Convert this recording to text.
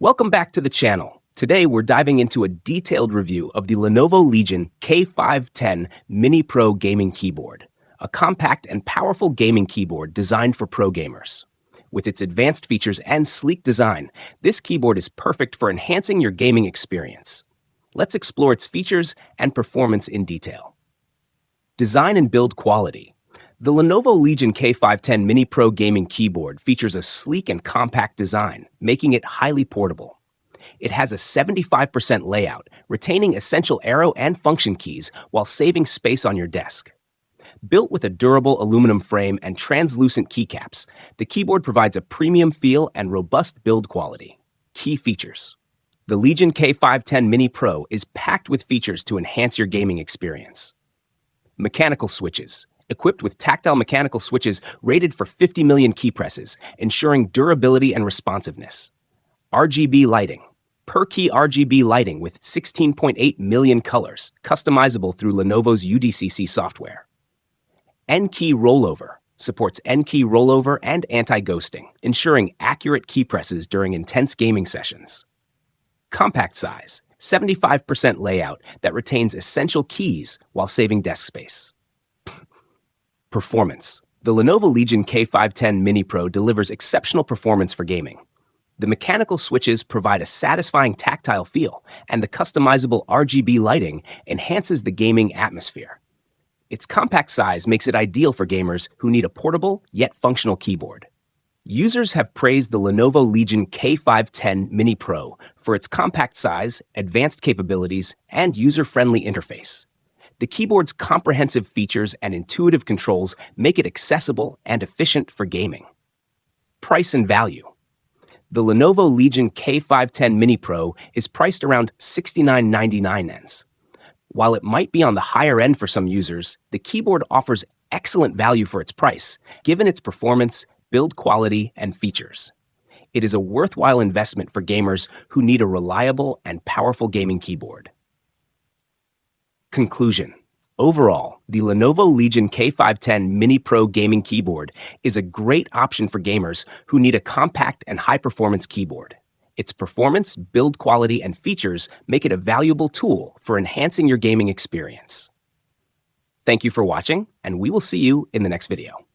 Welcome back to the channel. Today we're diving into a detailed review of the Lenovo Legion K510 Mini Pro gaming keyboard, a compact and powerful gaming keyboard designed for pro gamers. With its advanced features and sleek design, this keyboard is perfect for enhancing your gaming experience. Let's explore its features and performance in detail. Design and build quality. The Lenovo Legion K510 Mini Pro gaming keyboard features a sleek and compact design, making it highly portable. It has a 75% layout, retaining essential arrow and function keys while saving space on your desk. Built with a durable aluminum frame and translucent keycaps, the keyboard provides a premium feel and robust build quality. Key features. The Legion K510 Mini Pro is packed with features to enhance your gaming experience. Mechanical switches. Equipped with tactile mechanical switches rated for 50 million key presses, ensuring durability and responsiveness. RGB lighting. Per-key RGB lighting with 16.8 million colors, customizable through Lenovo's UDCC software. N-key rollover. Supports N-key rollover and anti-ghosting, ensuring accurate key presses during intense gaming sessions. Compact size. 75% layout that retains essential keys while saving desk space. Performance. The Lenovo Legion K510 Mini Pro delivers exceptional performance for gaming. The mechanical switches provide a satisfying tactile feel, and the customizable RGB lighting enhances the gaming atmosphere. Its compact size makes it ideal for gamers who need a portable yet functional keyboard. Users have praised the Lenovo Legion K510 Mini Pro for its compact size, advanced capabilities, and user-friendly interface. The keyboard's comprehensive features and intuitive controls make it accessible and efficient for gaming. Price and value. The Lenovo Legion K510 Mini Pro is priced around $69.99. While it might be on the higher end for some users, the keyboard offers excellent value for its price, given its performance, build quality, and features. It is a worthwhile investment for gamers who need a reliable and powerful gaming keyboard. Conclusion. Overall, the Lenovo Legion K510 Mini Pro gaming keyboard is a great option for gamers who need a compact and high-performance keyboard. Its performance, build quality, and features make it a valuable tool for enhancing your gaming experience. Thank you for watching, and we will see you in the next video.